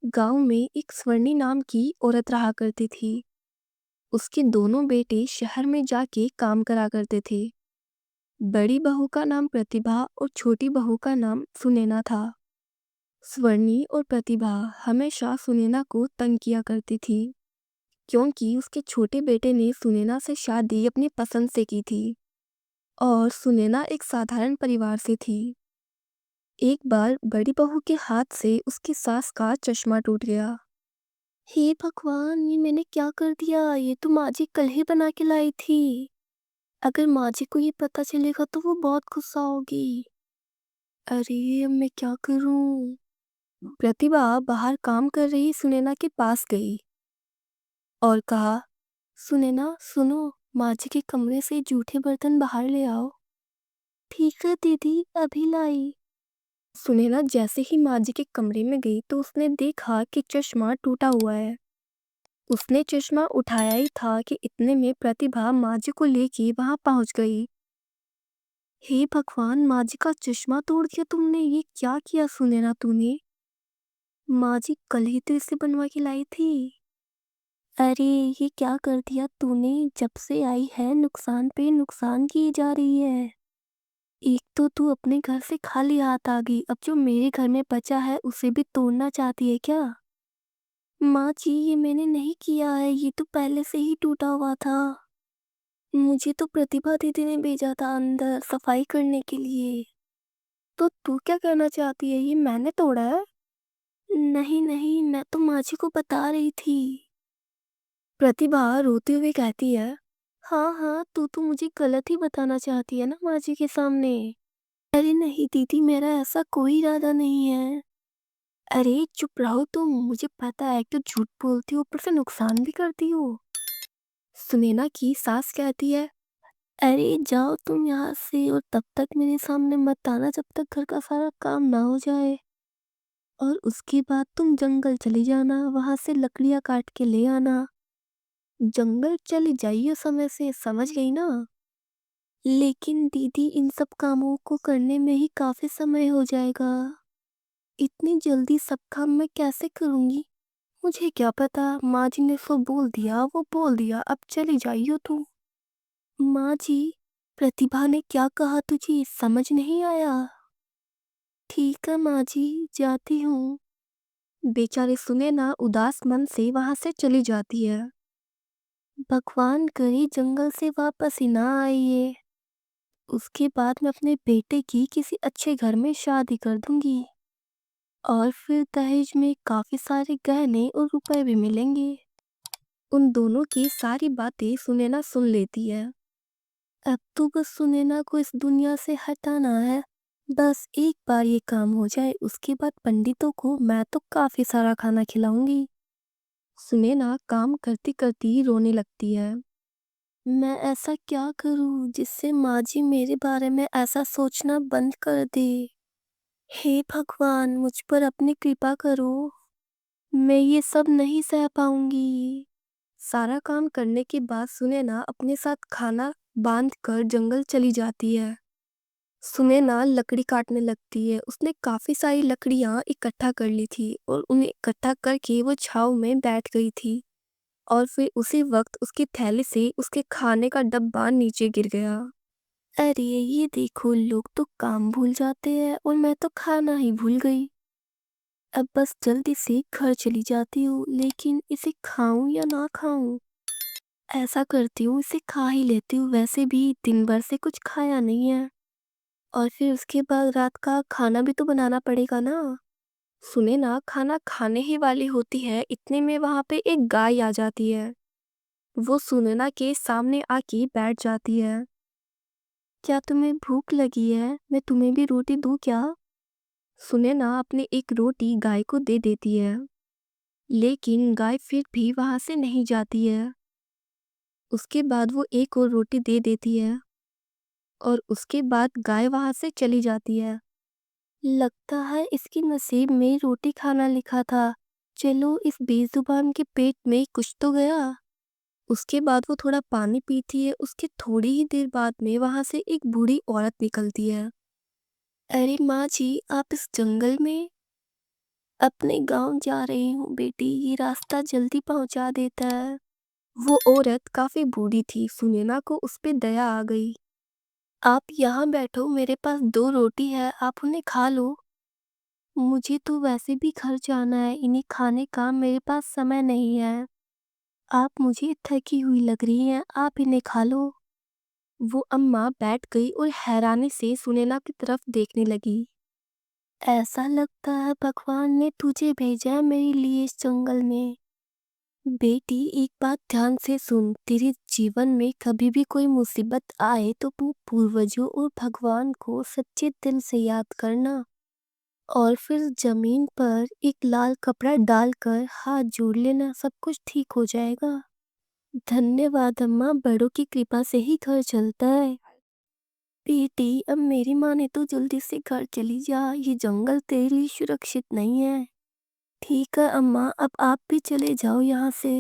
गांव में एक स्वर्णी नाम की औरत रहा करती थी। उसके दोनों बेटे शहर में जाके काम करा करते थे। बड़ी बहू का नाम प्रतिभा और छोटी बहू का नाम सुनैना था। स्वर्णी और प्रतिभा हमेशा सुनैना को तंग किया करती थी, क्योंकि उसके छोटे बेटे ने सुनैना से शादी अपनी पसंद से की थी और सुनैना एक साधारण परिवार से थी। एक बार बड़ी बहू के हाथ से उसकी सास का चश्मा टूट गया। हे भगवान, ये मैंने क्या कर दिया? ये तो माँ जी कल ही बना के लाई थी। अगर माँ जी को ये पता चलेगा तो वो बहुत गुस्सा होगी। अरे अब मैं क्या करूं? प्रतिभा बाहर काम कर रही सुनैना के पास गई और कहा, सुनैना सुनो, माँ जी के कमरे से जूठे बर्तन बाहर ले आओ। ठीक है दीदी, अभी लाई। सुनैना जैसे ही माँ जी के कमरे में गई तो उसने देखा कि चश्मा टूटा हुआ है। उसने चश्मा उठाया ही था कि इतने में प्रतिभा माँ जी को लेके वहां पहुंच गई। हे भगवान, माँ जी का चश्मा तोड़ दिया तुमने, ये क्या किया सुनैना तूने? माँ जी कल ही तो इसे बनवा के लाई थी। अरे ये क्या कर दिया तूने? जब से आई है नुकसान पे नुकसान की जा रही है। एक तो तू अपने घर से खाली हाथ आ गई, अब जो मेरे घर में बचा है उसे भी तोड़ना चाहती है क्या? माँ जी ये मैंने नहीं किया है, ये तो पहले से ही टूटा हुआ था। मुझे तो प्रतिभा दीदी ने भेजा था अंदर सफाई करने के लिए। तो तू क्या कहना चाहती है, ये मैंने तोड़ा है? नहीं नहीं, मैं तो माँ जी को बता रही थी। प्रतिभा रोते हुए कहती है, हाँ हाँ, तू तो मुझे गलत ही बताना चाहती है ना माँ जी के सामने। अरे नहीं दीदी, मेरा ऐसा कोई इरादा नहीं है। अरे चुप रहो तुम, मुझे पता है कि झूठ बोलती हो ऊपर से नुकसान भी करती हो। सुनैना की सास कहती है, अरे जाओ तुम यहाँ से और तब तक मेरे सामने मत आना जब तक घर का सारा काम ना हो जाए। और उसके बाद तुम जंगल चली जाना, वहां से लकड़ियां काट के ले आना। जंगल चली जाइए समय से, समझ गई ना? लेकिन दीदी इन सब कामों को करने में ही काफी समय हो जाएगा। इतनी जल्दी सब काम मैं कैसे करूंगी? मुझे क्या पता, माँ जी ने सो बोल दिया वो बोल दिया, अब चली जाइयो तू। माँ जी, प्रतिभा ने क्या कहा तुझे समझ नहीं आया? ठीक है माँ जी, जाती हूँ। बेचारी सुनैना उदास मन से वहां से चली जाती है। भगवान करे जंगल से वापस ही ना आई ये। उसके बाद मैं अपने बेटे की किसी अच्छे घर में शादी कर दूंगी और फिर दहेज में काफी सारे गहने और रुपए भी मिलेंगे। उन दोनों की सारी बातें सुनैना सुन लेती है। अब तो बस सुनैना को इस दुनिया से हटाना है। बस एक बार ये काम हो जाए, उसके बाद पंडितों को मैं तो काफी सारा खाना खिलाऊंगी। सुनैना काम करती करती रोने लगती है। मैं ऐसा क्या करूं जिससे माँ जी मेरे बारे में ऐसा सोचना बंद कर दे? हे भगवान, मुझ पर अपनी कृपा करो। मैं ये सब नहीं सह पाऊंगी। सारा काम करने के बाद सुनैना अपने साथ खाना बांध कर जंगल चली जाती है। सुनैना लकड़ी काटने लगती है। उसने काफी सारी लकड़ियां इकट्ठा कर ली थी और उन्हें इकट्ठा करके वो छाव में बैठ गई थी। और फिर उसी वक्त उसकी थैली से उसके खाने का डब्बा नीचे गिर गया। अरे ये देखो, लोग तो काम भूल जाते हैं और मैं तो खाना ही भूल गई। अब बस जल्दी से घर चली जाती हूँ, लेकिन इसे खाऊं या ना खाऊं? ऐसा करती हूँ, इसे खा ही लेती हूँ, वैसे भी दिन भर से कुछ खाया नहीं है। और फिर उसके बाद रात का खाना भी तो बनाना पड़ेगा ना। सुने ना, खाना खाने ही वाली होती है, इतने में वहां पे एक गाय आ जाती है। वो सुनैना के सामने आके बैठ जाती है। क्या तुम्हें भूख लगी है? मैं तुम्हें भी रोटी दूं क्या? सुनैना अपनी एक रोटी गाय को दे देती है, लेकिन गाय फिर भी वहां से नहीं जाती है। उसके बाद वो एक और रोटी दे देती है और उसके बाद गाय वहां से चली जाती है। लगता है इसकी नसीब में रोटी खाना लिखा था। चलो, इस बेजुबान के पेट में कुछ तो गया। उसके बाद वो थोड़ा पानी पीती है। उसके थोड़ी ही देर बाद में वहां से एक बूढ़ी औरत निकलती है। अरे माँ जी, आप इस जंगल में? अपने गांव जा रही हूँ बेटी, ये रास्ता जल्दी पहुंचा देता है। वो औरत काफी बूढ़ी थी, सुनैना को उस पे दया आ गई। आप यहाँ बैठो, मेरे पास 2 रोटी है, आप उन्हें खा लो। मुझे तो वैसे भी घर जाना है, इन्हें खाने का मेरे पास समय नहीं है। आप मुझे थकी हुई लग रही हैं, आप इन्हें खा लो। वो अम्मा बैठ गई और हैरानी से सुनैना की तरफ देखने लगी। ऐसा लगता है भगवान ने तुझे भेजा है मेरे लिए इस जंगल में। बेटी, एक बात ध्यान से सुन, तेरे जीवन में कभी भी कोई मुसीबत आए तो अपने पूर्वजों और भगवान को सच्चे दिल से याद करना और फिर जमीन पर एक लाल कपड़ा डालकर हाथ जोड़ लेना, सब कुछ ठीक हो जाएगा। धन्यवाद अम्मा, बड़ों की कृपा से ही घर चलता है। बेटी, अब मेरी माँ ने तो जल्दी से घर चली जा, ये जंगल तेरे लिए सुरक्षित नहीं है। ठीक है अम्मा, अब आप भी चले जाओ यहाँ से।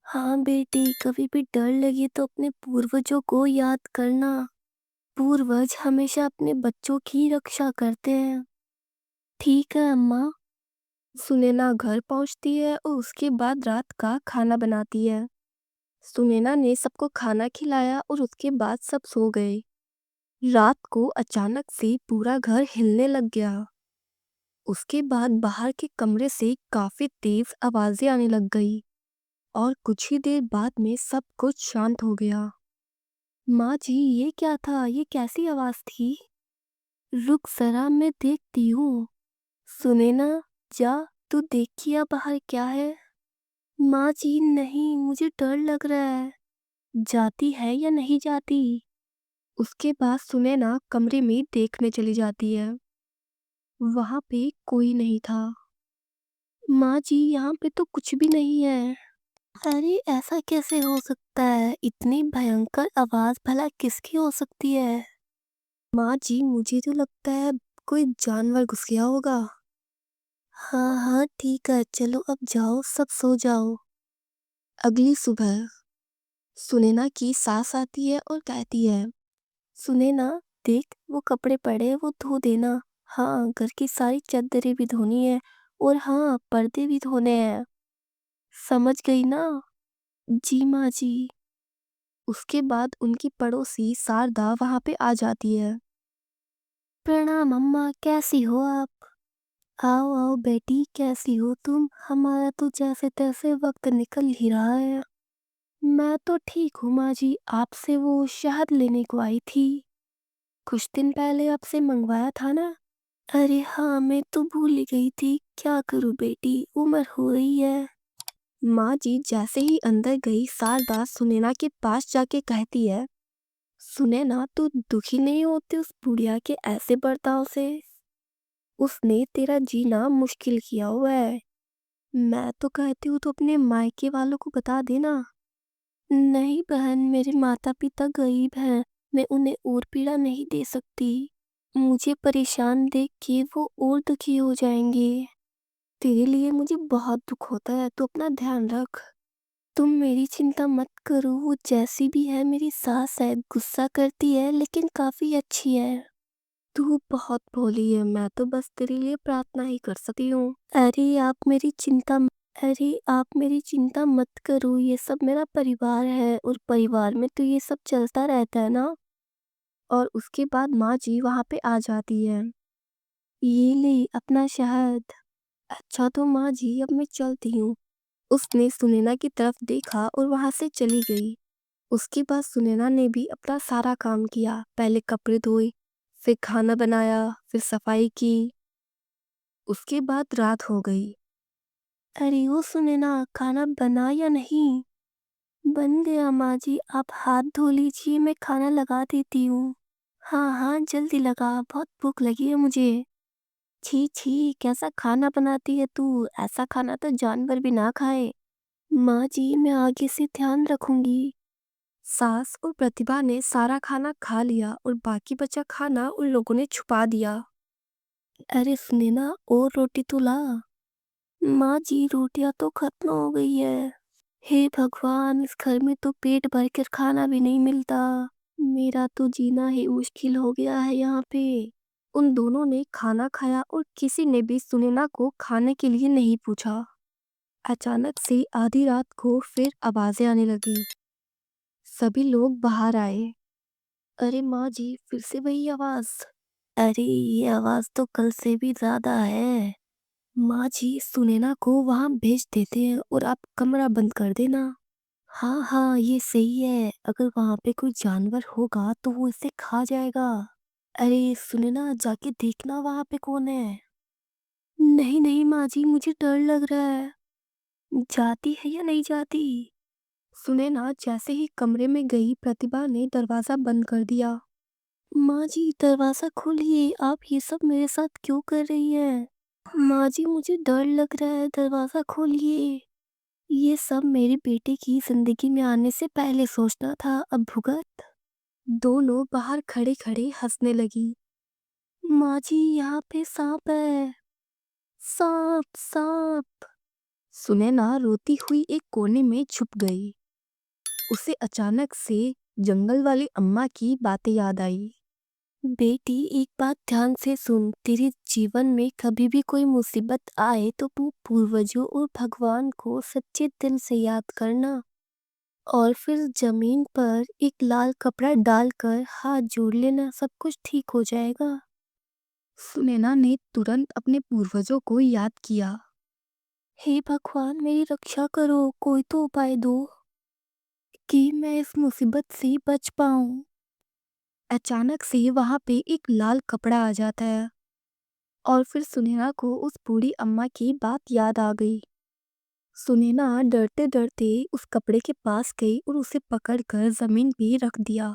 हाँ बेटी, कभी भी डर लगे तो अपने पूर्वजों को याद करना। पूर्वज हमेशा अपने बच्चों की रक्षा करते हैं। ठीक है अम्मा। सुनैना घर पहुंचती है और उसके बाद रात का खाना बनाती है। सुनैना ने सबको खाना खिलाया और उसके बाद सब सो गए। रात को अचानक से पूरा घर हिलने लग गया। उसके बाद बाहर के कमरे से काफी तेज आवाजें आने लग गई और कुछ ही देर बाद में सब कुछ शांत हो गया। माँ जी, ये क्या था? ये कैसी आवाज थी? रुक जरा, मैं देखती हूँ। सुनैना, जा तू देखिए बाहर क्या है। माँ जी नहीं, मुझे डर लग रहा है। जाती है या नहीं जाती? उसके बाद सुनैना कमरे में देखने चली जाती है। वहां पे कोई नहीं था। माँ जी, यहाँ पे तो कुछ भी नहीं है। अरे ऐसा कैसे हो सकता है? इतनी भयंकर आवाज भला किसकी हो सकती है? माँ जी, मुझे तो लगता है कोई जानवर घुस गया होगा। हाँ हाँ ठीक है, चलो अब जाओ, सब सो जाओ। अगली सुबह सुनैना की सास आती है और कहती है, सुनैना देख, वो कपड़े पड़े हैं, वो धो देना। हाँ, घर की सारी चादरें भी धोनी है और हाँ, पर्दे भी धोने हैं। समझ गई ना? जी माँ जी। उसके बाद उनकी पड़ोसी शारदा वहां पे आ जाती है। प्रणाम अम्मा, कैसी हो आप? आओ आओ बेटी, कैसी हो तुम? हमारा तो जैसे तैसे वक्त निकल ही रहा है। मैं तो ठीक हूँ माँ जी, आपसे वो शहद लेने को आई थी। कुछ दिन पहले आपसे मंगवाया था ना? अरे हाँ, मैं तो भूल ही गई थी। क्या करूँ बेटी, उम्र हो रही है। माँ जी जैसे ही अंदर गई, शारदा सुनैना के पास जाके कहती है, सुनैना तू दुखी नहीं होती उस बुढ़िया के ऐसे बर्ताव से? उसने तेरा जीना मुश्किल किया हुआ है। मैं तो कहती हूँ तो अपने मायके वालों को बता देना। नहीं बहन, मेरे माता पिता गरीब हैं, मैं उन्हें और पीड़ा नहीं दे सकती। मुझे परेशान देख के वो और दुखी हो जाएंगे। तेरे लिए मुझे बहुत दुख होता है, तो अपना ध्यान रख। तुम मेरी चिंता मत करो, वो जैसी भी है मेरी सास है, गुस्सा करती है लेकिन काफी अच्छी है। तू बहुत भोली है, मैं तो बस तेरे लिए प्रार्थना ही कर सकती हूँ। अरे आप मेरी चिंता मत करो, ये सब मेरा परिवार है और परिवार में तो ये सब चलता रहता है ना। और उसके बाद माँ जी वहाँ पे आ जाती है। ये ले अपना शहद। अच्छा तो माँ जी, अब मैं चलती हूँ। उसने सुनैना की तरफ देखा और वहाँ से चली गई। उसके बाद सुनैना ने भी अपना सारा काम किया, पहले कपड़े धोए, फिर खाना बनाया, फिर सफाई की। उसके बाद रात हो गई। अरे ओ सुनैना, खाना बना या नहीं? बन गया माँ जी, आप हाथ धो लीजिए, मैं खाना लगा देती हूँ। हाँ हाँ जल्दी लगा, बहुत भूख लगी है मुझे। छी छी, कैसा खाना बनाती है तू? ऐसा खाना तो जानवर भी ना खाए। माँ जी, मैं आगे से ध्यान रखूंगी। सास और प्रतिभा ने सारा खाना खा लिया और बाकी बचा खाना उन लोगों ने छुपा दिया। अरे सुनैना, और रोटी तो ला। माँ जी, रोटियां तो खत्म हो गई है। हे भगवान, इस घर में तो पेट भर कर खाना भी नहीं मिलता। मेरा तो जीना ही मुश्किल हो गया है यहाँ पे। उन दोनों ने खाना खाया और किसी ने भी सुनैना को खाने के लिए नहीं पूछा। अचानक से आधी रात को फिर आवाजें आने लगी। सभी लोग बाहर आए। अरे माँ जी, फिर से वही आवाज। अरे ये आवाज तो कल से भी ज्यादा है। माँ जी, सुनैना को वहां भेज देते हैं और आप कमरा बंद कर देना। हाँ हाँ, ये सही है। अगर वहां पे कोई जानवर होगा तो वो इसे खा जाएगा। अरे सुनैना, जाके देखना वहां पे कौन है। नहीं नहीं माँ जी, मुझे डर लग रहा है। जाती है या नहीं जाती? सुनैना जैसे ही कमरे में गई, प्रतिभा ने दरवाजा बंद कर दिया। माँ जी, दरवाजा खोलिए, आप ये सब मेरे साथ क्यों कर रही हैं? माँ जी, मुझे डर लग रहा है, दरवाजा खोलिए। ये सब मेरे बेटे की जिंदगी में आने से पहले सोचना था, अब भुगत। दोनों बाहर खड़े खड़े हंसने लगी। माँ जी, यहाँ पे सांप है। सांप सांप। सुनैना रोती हुई एक कोने में छुप गई। उसे अचानक से जंगल वाली अम्मा की बातें याद आई। बेटी, एक बात ध्यान से सुन। तेरे जीवन में कभी भी कोई मुसीबत आए तो तू पूर्वजों और भगवान को सच्चे दिल से याद करना, और फिर जमीन पर एक लाल कपड़ा डालकर हाथ जोड़ लेना, सब कुछ ठीक हो जाएगा। सुनैना ने तुरंत अपने पूर्वजों को याद किया। हे भगवान, मेरी रक्षा करो, कोई तो उपाय दो कि मैं इस मुसीबत से बच पाऊं। अचानक से वहां पे एक लाल कपड़ा आ जाता है और फिर सुनैना को उस बूढ़ी अम्मा की बात याद आ गई। सुनैना डरते डरते उस कपड़े के पास गई और उसे पकड़कर जमीन पे रख दिया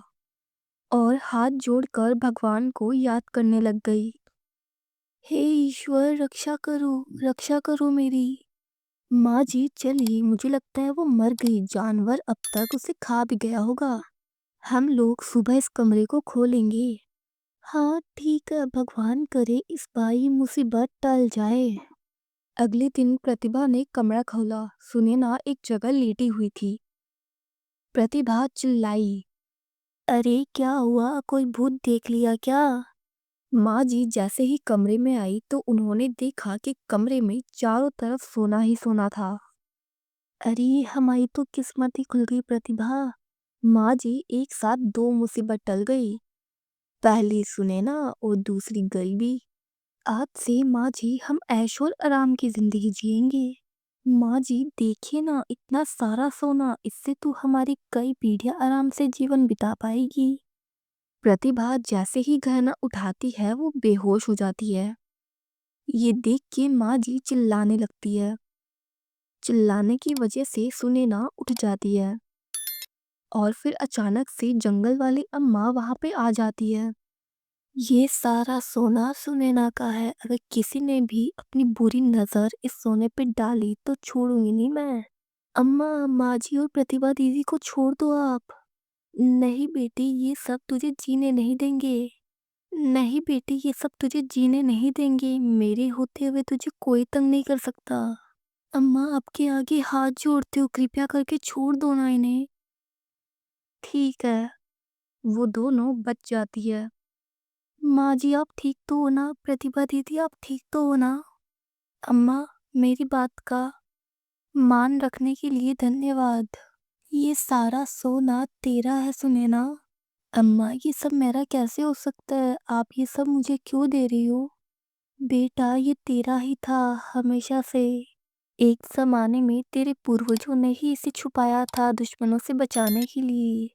और हाथ जोड़कर भगवान को याद करने लग गई। हे ईश्वर, रक्षा करो मेरी। माँ जी चलिए, मुझे लगता है वो मर गई। जानवर अब तक उसे खा भी गया होगा। हम लोग सुबह इस कमरे को खोलेंगे। हाँ ठीक है, भगवान करे इस बार ये मुसीबत टल जाए। अगले दिन प्रतिभा ने कमरा खोला। सुनैना एक जगह लेटी हुई थी। प्रतिभा चिल्लाई, अरे क्या हुआ, कोई भूत देख लिया क्या? माँ जी जैसे ही कमरे में आई तो उन्होंने देखा कि कमरे में चारों तरफ सोना ही सोना था। अरे हमारी तो किस्मत ही खुल गई प्रतिभा। माँ जी, एक साथ दो मुसीबत टल गई, पहली सुनैना और दूसरी गरीबी। आज से माँ जी हम ऐश और आराम की जिंदगी जिएंगे। माँ जी देखिए ना, इतना सारा सोना, इससे तो हमारी कई पीढ़ियां आराम से जीवन बिता पाएगी। प्रतिभा जैसे ही गहना उठाती है वो बेहोश हो जाती है। ये देख के माँ जी चिल्लाने लगती है। चिल्लाने की वजह से सुनैना उठ जाती है और फिर अचानक से जंगल वाली अम्मा वहां पे आ जाती है। ये सारा सोना सुनैना का है। अगर किसी ने भी अपनी बुरी नजर इस सोने पे डाली तो छोड़ूंगी नहीं मैं। अम्मा, माँ जी और प्रतिभा दीदी को छोड़ दो आप। नहीं बेटी, ये सब तुझे जीने नहीं देंगे। नहीं बेटी, ये सब तुझे जीने नहीं देंगे। मेरे होते हुए तुझे कोई तंग नहीं कर सकता। अम्मा, आपके आगे हाथ जोड़ती हूँ, कृपया करके छोड़ दो ना इन्हें। ठीक है। वो दोनों बच जाती है। माँ जी आप ठीक तो हो ना? प्रतिभा दीदी आप ठीक तो हो ना? अम्मा, मेरी बात का मान रखने के लिए धन्यवाद। ये सारा सोना तेरा है सुनैना। अम्मा, ये सब मेरा कैसे हो सकता है? आप ये सब मुझे क्यों दे रही हो? बेटा, ये तेरा ही था हमेशा से। एक जमाने में तेरे पूर्वजों ने ही इसे छुपाया था दुश्मनों से बचाने के लिए।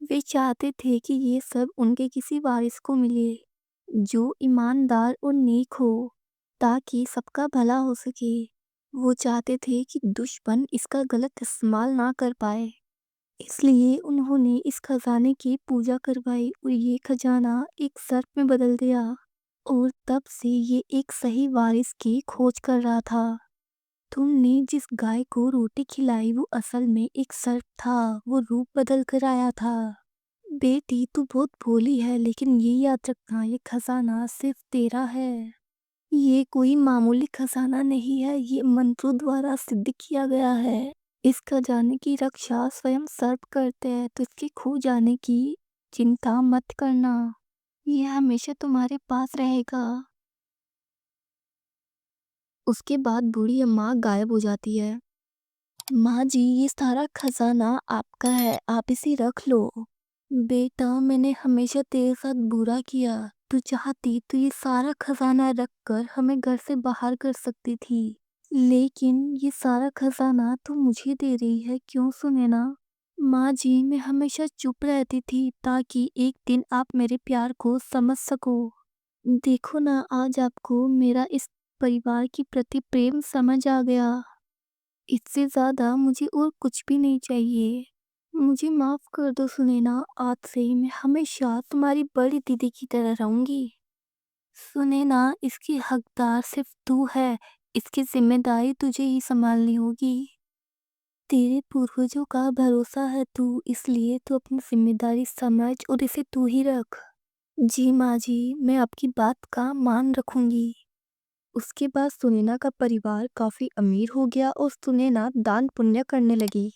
वे चाहते थे कि ये सब उनके किसी वारिस को मिले जो ईमानदार और नेक हो, ताकि सबका भला हो सके। वो चाहते थे कि दुश्मन इसका गलत इस्तेमाल ना कर पाए। इसलिए उन्होंने इस खजाने की पूजा करवाई और ये खजाना एक सर्प में बदल दिया। और तब से ये एक सही वारिस की खोज कर रहा था। तुमने जिस गाय को रोटी खिलाई वो असल में एक सर्प था, वो रूप बदल कर आया था। बेटी तू बहुत भोली है, लेकिन ये याद रखना, ये खजाना सिर्फ तेरा है। ये कोई मामूली खजाना नहीं है, ये मंत्रों द्वारा सिद्ध किया गया है। इस खजाने की रक्षा स्वयं सर्प करते हैं, तो इसके खो जाने की चिंता मत करना। ये हमेशा तुम्हारे पास रहेगा। उसके बाद बूढ़ी अम्मा गायब हो जाती है। माँ जी, ये सारा खजाना आपका है, आप इसे रख लो। बेटा, मैंने हमेशा तेरे साथ बुरा किया। तू चाहती तो ये सारा खजाना रख कर हमें घर से बाहर कर सकती थी, लेकिन ये सारा खजाना तू मुझे दे रही है, क्यों सुनैना? माँ जी, मैं हमेशा चुप रहती थी ताकि एक दिन आप मेरे प्यार को समझ सको। देखो ना, आज आपको मेरा इस परिवार के प्रति प्रेम समझ आ गया। इससे ज़्यादा मुझे और कुछ भी नहीं चाहिए। मुझे माफ़ कर दो सुनैना, आज से मैं हमेशा तुम्हारी बड़ी दीदी की तरह रहूँगी। सुनैना, इसकी हकदार सिर्फ तू है, इसकी ज़िम्मेदारी तुझे ही सँभालनी होगी। तेरे पूर्वजों का भरोसा है तू, इसलिए तू अपनी ज़िम्मेदारी समझ और इसे तू ही रख। जी माँ जी, मैं आपकी बात का मान रखूँगी। उसके बाद सुनैना का परिवार काफ़ी अमीर हो गया और सुनैना दान पुण्य करने लगी।